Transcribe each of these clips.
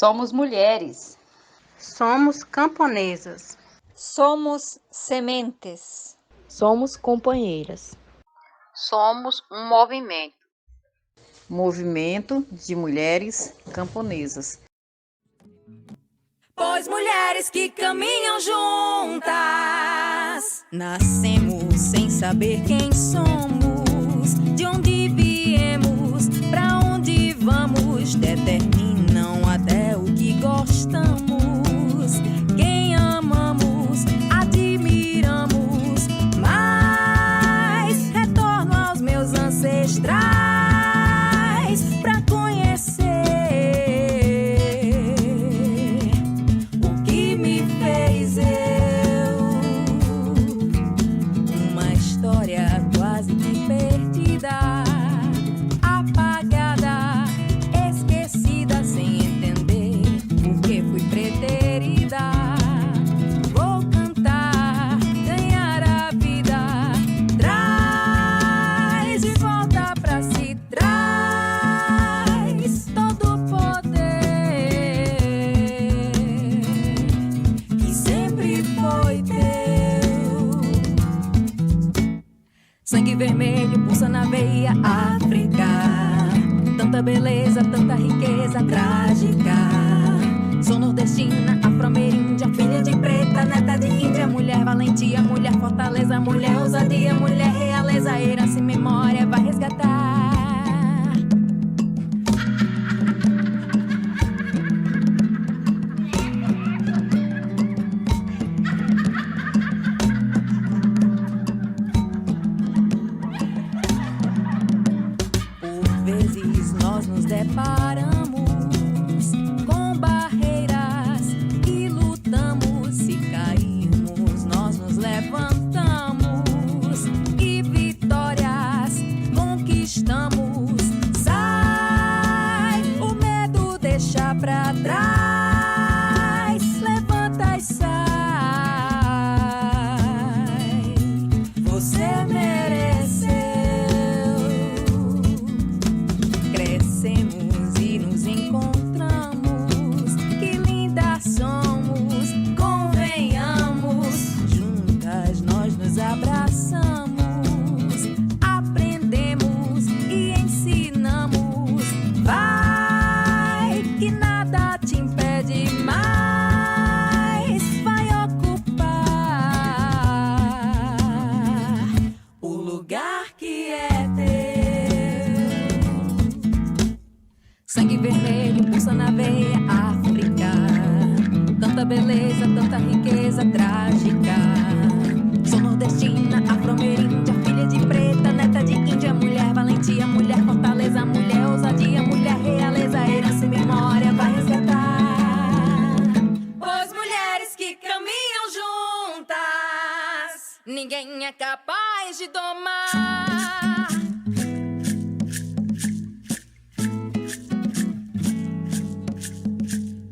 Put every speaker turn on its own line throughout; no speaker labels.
Somos mulheres.
Somos camponesas.
Somos sementes.
Somos companheiras.
Somos um movimento.
Movimento de mulheres camponesas.
Pois mulheres que caminham juntas, nascemos sem saber quem somos, de onde viemos, pra onde vamos, determinam até o que gostamos, quem amamos, admiramos, mas retorno aos meus ancestrais pra conhecer o que me fez eu, uma história quase que perdida, apagada, esquecida, sem entender por que fui preterida. Vou cantar, ganhar a vida, traz de volta pra si, traz todo o poder que sempre foi teu. Sangue vermelho pulsa na veia, África. Tanta beleza, tanta riqueza trágica. Sou nordestina, afro-ameríndia, filha de preta, neta de índia, mulher valentia, mulher fortaleza, mulher ousadia, mulher realeza, herança e memória vai resgatar. Por vezes nós nos deparamos com barreiras e lutamos. Se cairmos, nós nos levantamos e vitórias conquistamos. Sai o medo, deixa pra trás, levanta e sai. Você mereceu. Crescemos e nos encontramos, que lindas somos, convenhamos. Juntas nós nos abraçamos, aprendemos e ensinamos. Vai que nada te impede mais, vai ocupar o lugar que é teu. Sangue vermelho pulsa na veia, África. Tanta beleza, tanta riqueza trágica. Sou nordestina, afro-ameríndia, filha de preta, neta de índia, mulher valentia, mulher fortaleza, mulher ousadia, mulher realeza, herança e memória vai resgatar. Pois mulheres que caminham juntas, ninguém é capaz de domar.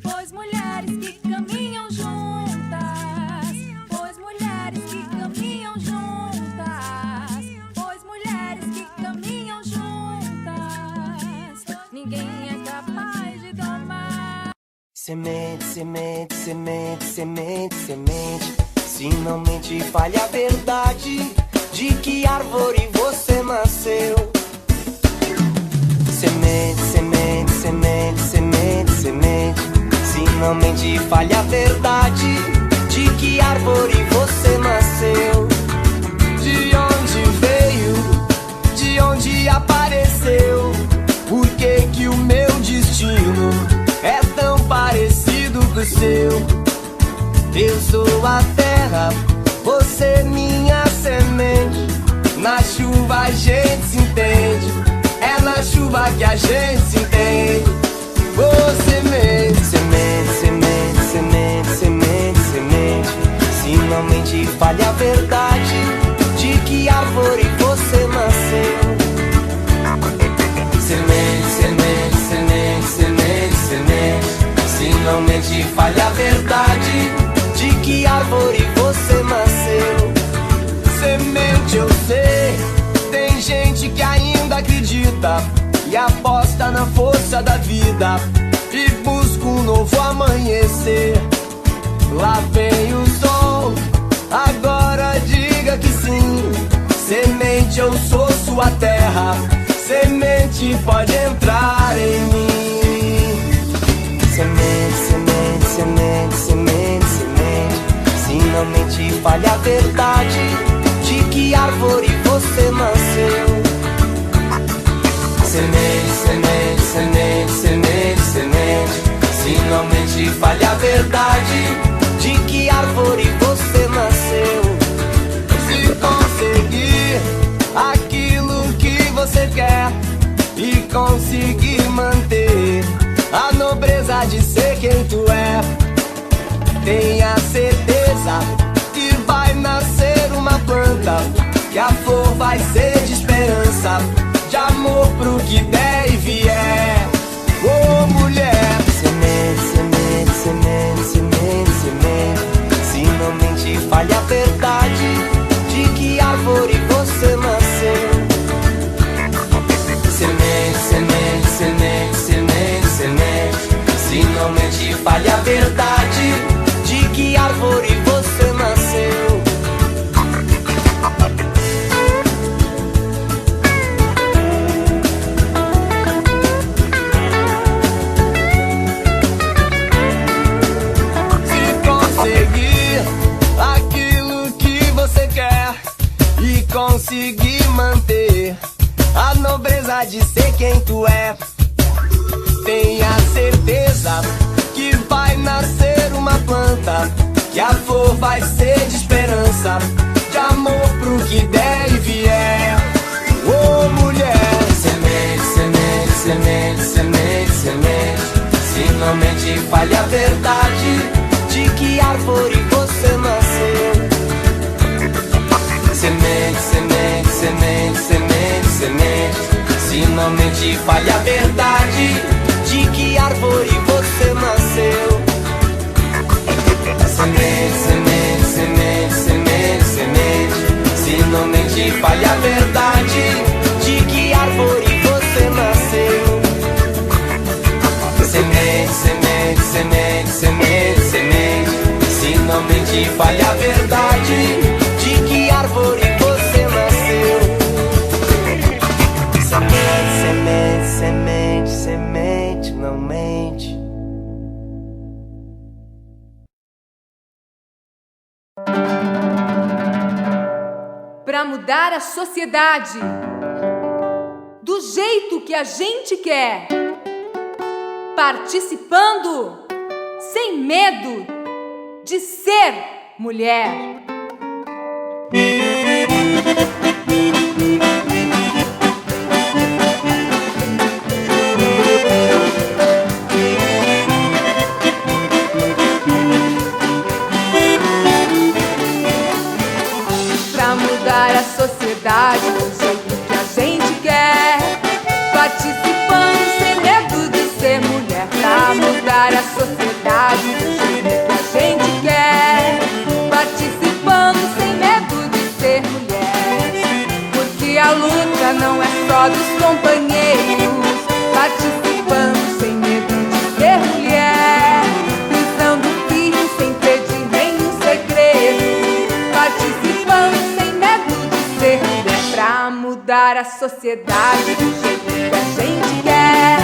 Pois mulheres que caminham juntas, pois mulheres que caminham juntas, pois mulheres que caminham juntas, ninguém é capaz de domar.
Semente, semente, semente, semente, semente. Se não mente, fale a verdade. De que árvore você nasceu? Semente, semente, semente, semente, semente. Se não mente, fale a verdade. De que árvore você nasceu? De onde veio? De onde apareceu? Por que que o meu destino é tão parecido com o seu? Eu sou a terra, você minha semente. Na chuva a gente se entende, é na chuva que a gente se entende. Ô semente, semente, semente, semente, semente, semente. Se não mente, fale a verdade. De que árvore você nasceu? Semente, semente, semente, semente, semente. Se não mente, fale a verdade. De que árvore você nasceu? Semente, eu sei, tem gente que ainda acredita e aposta na força da vida e busca um novo novo amanhecer. Lá vem o sol, agora diga que sim. Semente, eu sou sua terra. Semente, pode entrar em mim. Semente, semente, semente, semente, semente. Se não mente, fale a verdade. De que árvore você nasceu? Semente, semente, semente, semente, semente. Se não mente, fale a verdade. De que árvore você nasceu? Se conseguir aquilo que você quer e conseguir manter a nobreza de ser quem tu é, tenha certeza que vai nascer uma planta, que a flor vai ser de esperança, de amor pro que der e vier. Oh, mulher, semente, semente, semente, semente, semente. Se não mente, fale a verdade. De que árvore você nasceu? Semente, semente, semente, semente, semente. Se não mente, fale a verdade. De que árvore você nasceu? Conseguir manter a nobreza de ser quem tu é, tenha certeza que vai nascer uma planta, que a flor vai ser de esperança, de amor pro que der e vier. Oh, mulher, semente, semente, semente, semente, semente. Se não mente, fale a verdade. De que árvore você nasceu? Semente, semente, semente, semente, semente. Se não mente, fale a verdade. De que árvore você nasceu? Semente, semente, semente, semente, semente. Se não mente, fale a verdade. De que árvore você nasceu? Semente, semente, semente, semente, semente. Se não mente, fale a verdade. De que árvore você nasceu? Semente, semente, semente, semente, não mente.
Para mudar a sociedade do jeito que a gente quer, participando sem medo de ser mulher. Pra mudar a sociedade do jeito que a gente quer, participando sem medo de ser mulher. Pra mudar a sociedade do jeito que a gente quer, participando sem medo de ser mulher. Porque a luta não é só dos companheiros, participando sem medo de ser mulher, pisando firme sem pedir nenhum segredo, participando sem medo de ser mulher. Pra mudar a sociedade do jeito que a gente quer,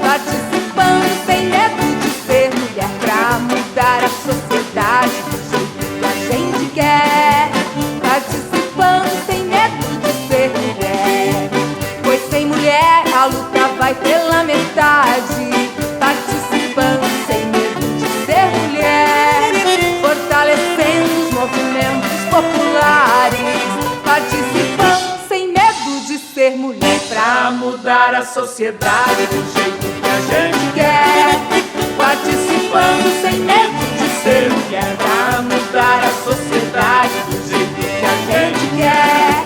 participando sem medo de ser mulher. Pra mudar a sociedade do jeito que a gente quer, participando sem medo de ser mulher. Pois sem mulher a luta vai pela metade, participando sem medo de ser mulher, fortalecendo os movimentos populares, participando sem medo de ser mulher. Pra mudar a sociedade do jeito que a gente quer, participando sem medo de ser mulher. Pra mudar a sociedade do jeito que a gente quer,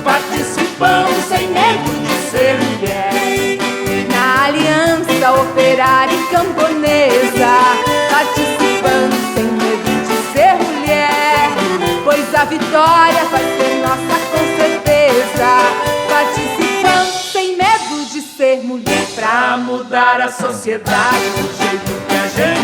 participando sem medo de ser mulher. Na aliança operária e camponesa, participando sem medo de ser mulher, pois a vitória vai ser nossa com certeza, participando sem medo de ser mulher. Pra mudar a sociedade do jeito que a gente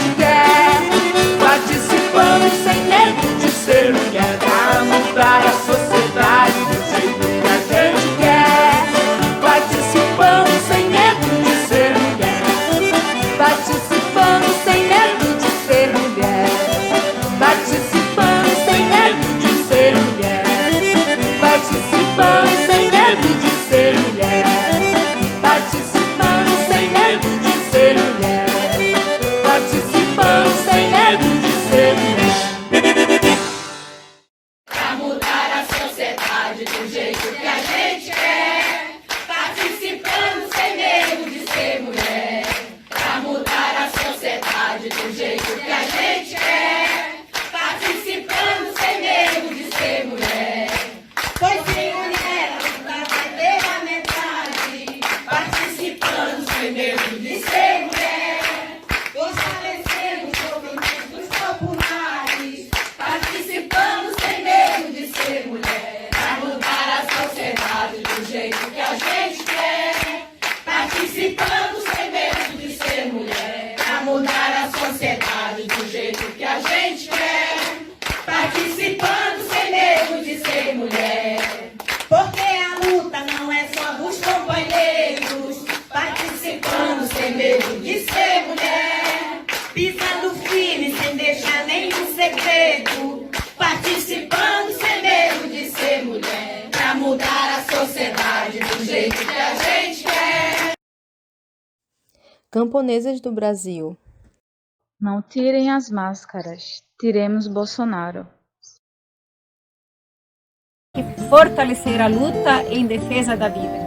segredo, participando sem medo de ser mulher, pra mudar a sociedade do jeito que a gente quer.
Camponesas do Brasil.
Não tirem as máscaras, tiremos Bolsonaro.
Fortalecer a luta em defesa da vida.